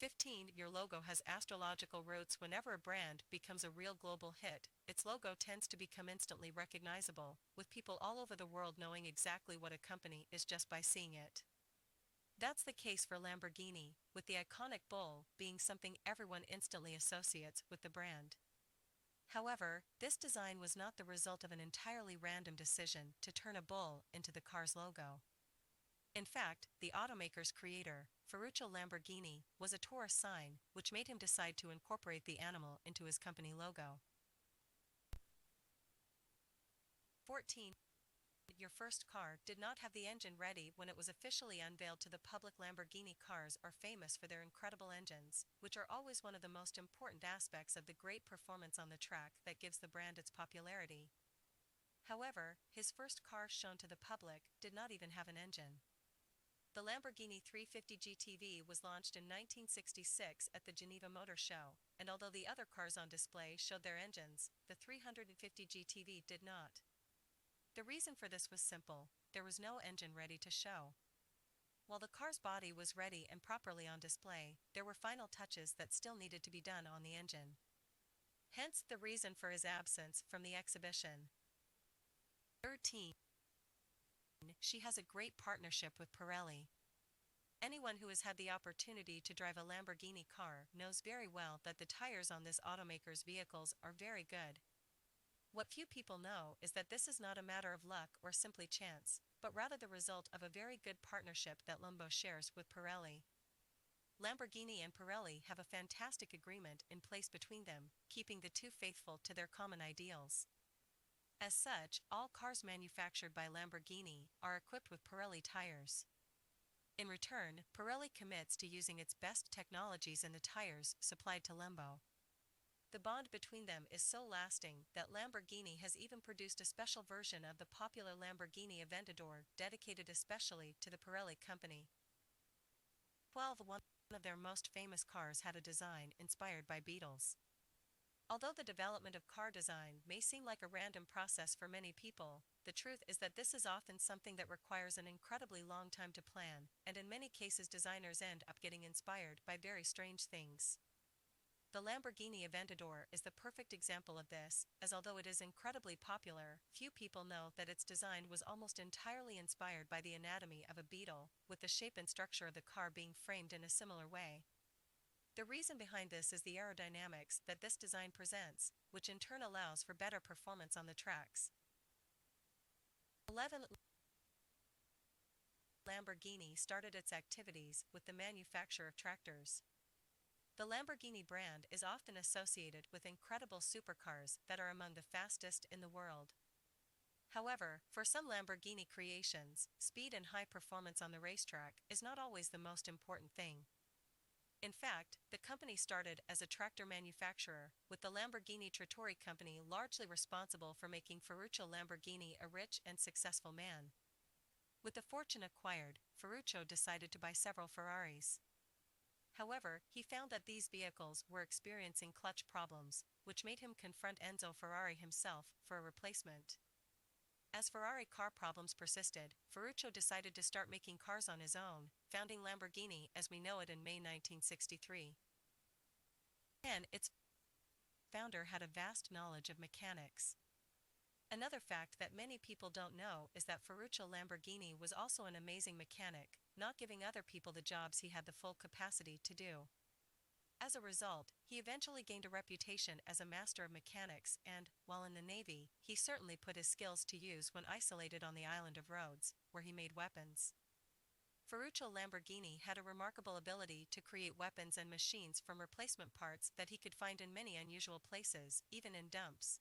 15. Your logo has astrological roots. Whenever a brand becomes a real global hit, its logo tends to become instantly recognizable, with people all over the world knowing exactly what a company is just by seeing it. That's the case for Lamborghini, with the iconic bull being something everyone instantly associates with the brand. However, this design was not the result of an entirely random decision to turn a bull into the car's logo. In fact, the automaker's creator, Ferruccio Lamborghini, was a tourist sign, which made him decide to incorporate the animal into his company logo. 14. Your first car did not have the engine ready when it was officially unveiled to the public. Lamborghini cars are famous for their incredible engines, which are always one of the most important aspects of the great performance on the track that gives the brand its popularity. However, his first car shown to the public did not even have an engine. The Lamborghini 350 GTV was launched in 1966 at the Geneva Motor Show, and although the other cars on display showed their engines, the 350 GTV did not. The reason for this was simple: there was no engine ready to show. While the car's body was ready and properly on display, there were final touches that still needed to be done on the engine. Hence the reason for his absence from the exhibition. 13. She has a great partnership with Pirelli. Anyone who has had the opportunity to drive a Lamborghini car knows very well that the tires on this automaker's vehicles are very good. What few people know is that this is not a matter of luck or simply chance, but rather the result of a very good partnership that Lambo shares with Pirelli. Lamborghini and Pirelli have a fantastic agreement in place between them, keeping the two faithful to their common ideals. As such, all cars manufactured by Lamborghini are equipped with Pirelli tires. In return, Pirelli commits to using its best technologies in the tires supplied to Lambo. The bond between them is so lasting that Lamborghini has even produced a special version of the popular Lamborghini Aventador dedicated especially to the Pirelli company. 12. One of their most famous cars had a design inspired by beetles. Although the development of car design may seem like a random process for many people, the truth is that this is often something that requires an incredibly long time to plan, and in many cases designers end up getting inspired by very strange things. The Lamborghini Aventador is the perfect example of this, as although it is incredibly popular, few people know that its design was almost entirely inspired by the anatomy of a beetle, with the shape and structure of the car being framed in a similar way. The reason behind this is the aerodynamics that this design presents, which in turn allows for better performance on the tracks. 11. Lamborghini started its activities with the manufacture of tractors. The Lamborghini brand is often associated with incredible supercars that are among the fastest in the world. However, for some Lamborghini creations, speed and high performance on the racetrack is not always the most important thing. In fact, the company started as a tractor manufacturer, with the Lamborghini Trattori company largely responsible for making Ferruccio Lamborghini a rich and successful man. With the fortune acquired, Ferruccio decided to buy several Ferraris. However, he found that these vehicles were experiencing clutch problems, which made him confront Enzo Ferrari himself for a replacement. As Ferrari car problems persisted, Ferruccio decided to start making cars on his own, founding Lamborghini as we know it in May 1963. And its founder had a vast knowledge of mechanics. Another fact that many people don't know is that Ferruccio Lamborghini was also an amazing mechanic, not giving other people the jobs he had the full capacity to do. As a result, he eventually gained a reputation as a master of mechanics and, while in the Navy, he certainly put his skills to use when isolated on the island of Rhodes, where he made weapons. Ferruccio Lamborghini had a remarkable ability to create weapons and machines from replacement parts that he could find in many unusual places, even in dumps.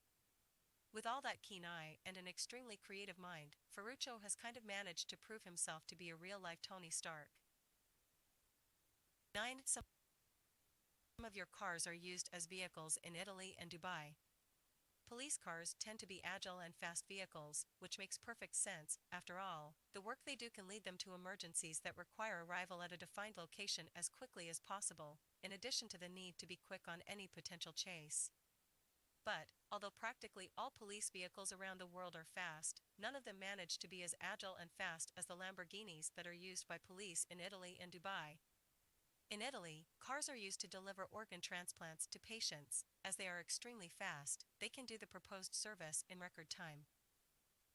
With all that keen eye and an extremely creative mind, Ferruccio has kind of managed to prove himself to be a real-life Tony Stark. 9. Some of your cars are used as vehicles in Italy and Dubai. Police cars tend to be agile and fast vehicles, which makes perfect sense. After all, the work they do can lead them to emergencies that require arrival at a defined location as quickly as possible, in addition to the need to be quick on any potential chase. But, although practically all police vehicles around the world are fast, none of them manage to be as agile and fast as the Lamborghinis that are used by police in Italy and Dubai. In Italy, cars are used to deliver organ transplants to patients. As they are extremely fast, they can do the proposed service in record time.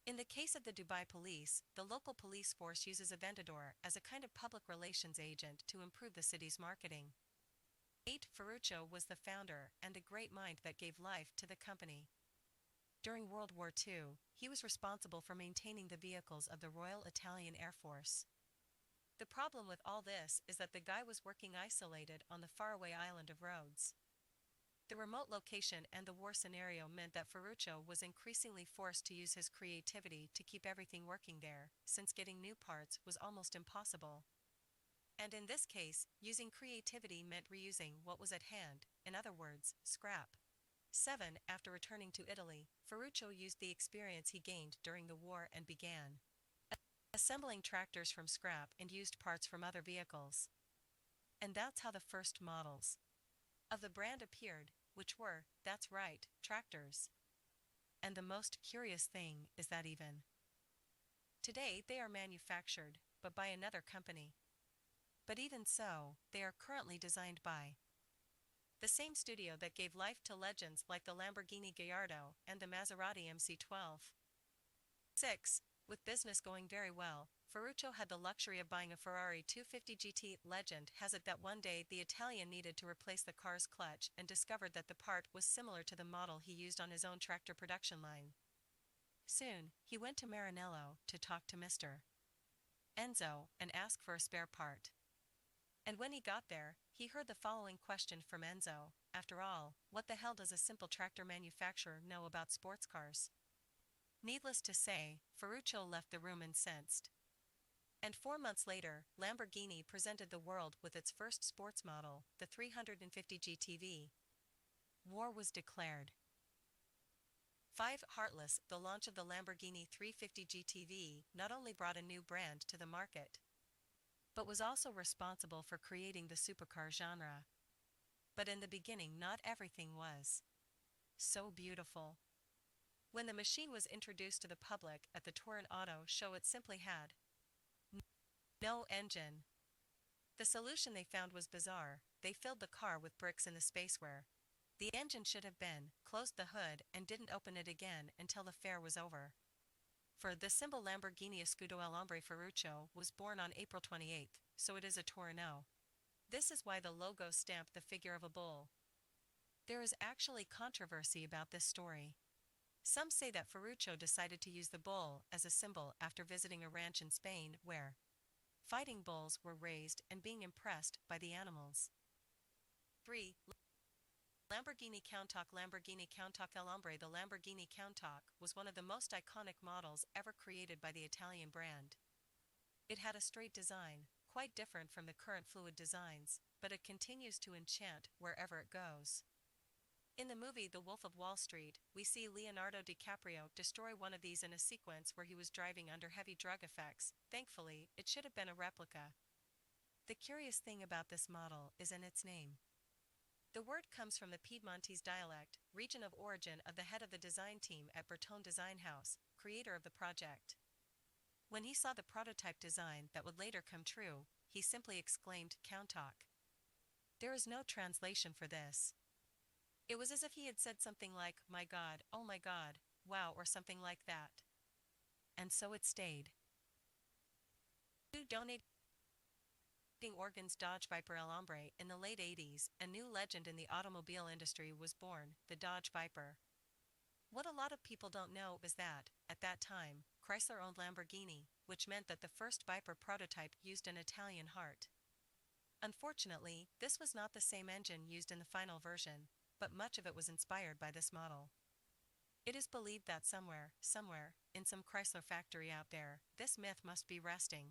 In the case of the Dubai police, the local police force uses a vendedor as a kind of public relations agent to improve the city's marketing. 8. Ferruccio was the founder and a great mind that gave life to the company. During World War II, he was responsible for maintaining the vehicles of the Royal Italian Air Force. The problem with all this is that the guy was working isolated on the faraway island of Rhodes. The remote location and the war scenario meant that Ferruccio was increasingly forced to use his creativity to keep everything working there, since getting new parts was almost impossible. And in this case, using creativity meant reusing what was at hand, in other words, scrap. 7. After returning to Italy, Ferruccio used the experience he gained during the war and began assembling tractors from scrap and used parts from other vehicles. And that's how the first models of the brand appeared, which were, that's right, tractors. And the most curious thing is that even today they are manufactured, but by another company. But even so, they are currently designed by the same studio that gave life to legends like the Lamborghini Gallardo and the Maserati MC12. 6. With business going very well, Ferruccio had the luxury of buying a Ferrari 250 GT. Legend has it that one day the Italian needed to replace the car's clutch and discovered that the part was similar to the model he used on his own tractor production line. Soon, he went to Maranello to talk to Mr. Enzo and ask for a spare part. And when he got there, he heard the following question from Enzo: after all, what the hell does a simple tractor manufacturer know about sports cars? Needless to say, Ferruccio left the room incensed. And 4 months later, Lamborghini presented the world with its first sports model, the 350 GTV. War was declared. 5. Heartless, the launch of the Lamborghini 350 GTV not only brought a new brand to the market, but was also responsible for creating the supercar genre. But in the beginning, not everything was so beautiful. When the machine was introduced to the public at the Turin Auto Show, it simply had no engine. The solution they found was bizarre. They filled the car with bricks in the space where the engine should have been, closed the hood, and didn't open it again until the fair was over. For the symbol Lamborghini Escudo El Hombre Ferruccio was born on April 28, so it is a Torino. This is why the logo stamped the figure of a bull. There is actually controversy about this story. Some say that Ferruccio decided to use the bull as a symbol after visiting a ranch in Spain where fighting bulls were raised and being impressed by the animals. 3. Lamborghini Countach. Lamborghini Countach El Hombre. The Lamborghini Countach was one of the most iconic models ever created by the Italian brand. It had a straight design, quite different from the current fluid designs, but it continues to enchant wherever it goes. In the movie The Wolf of Wall Street, we see Leonardo DiCaprio destroy one of these in a sequence where he was driving under heavy drug effects. Thankfully, it should have been a replica. The curious thing about this model is in its name. The word comes from the Piedmontese dialect, region of origin of the head of the design team at Bertone Design House, creator of the project. When he saw the prototype design that would later come true, he simply exclaimed, Countach. There is no translation for this. It was as if he had said something like, my God, oh my God, wow, or something like that. And so it stayed. 2. Donating organs. Dodge Viper El Hombre. In the late 80s, a new legend in the automobile industry was born, the Dodge Viper. What a lot of people don't know is that, at that time, Chrysler owned Lamborghini, which meant that the first Viper prototype used an Italian heart. Unfortunately, this was not the same engine used in the final version, but much of it was inspired by this model. It is believed that somewhere, in some Chrysler factory out there, this myth must be resting.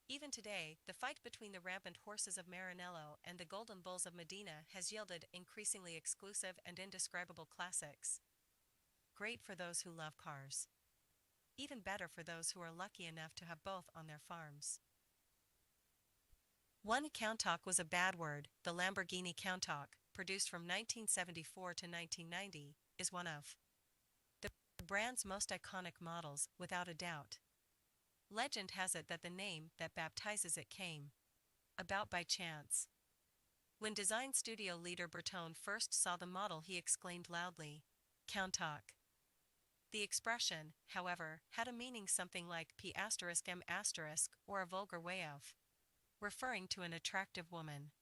Even today, the fight between the rampant horses of Maranello and the golden bulls of Medina has yielded increasingly exclusive and indescribable classics. Great for those who love cars. Even better for those who are lucky enough to have both on their farms. 1. Countach was a bad word. The Lamborghini Countach, produced from 1974 to 1990, is one of the brand's most iconic models, without a doubt. Legend has it that the name that baptizes it came about by chance. When design studio leader Bertone first saw the model, he exclaimed loudly, "Countach." The expression, however, had a meaning something like p*m*, or a vulgar way of referring to an attractive woman.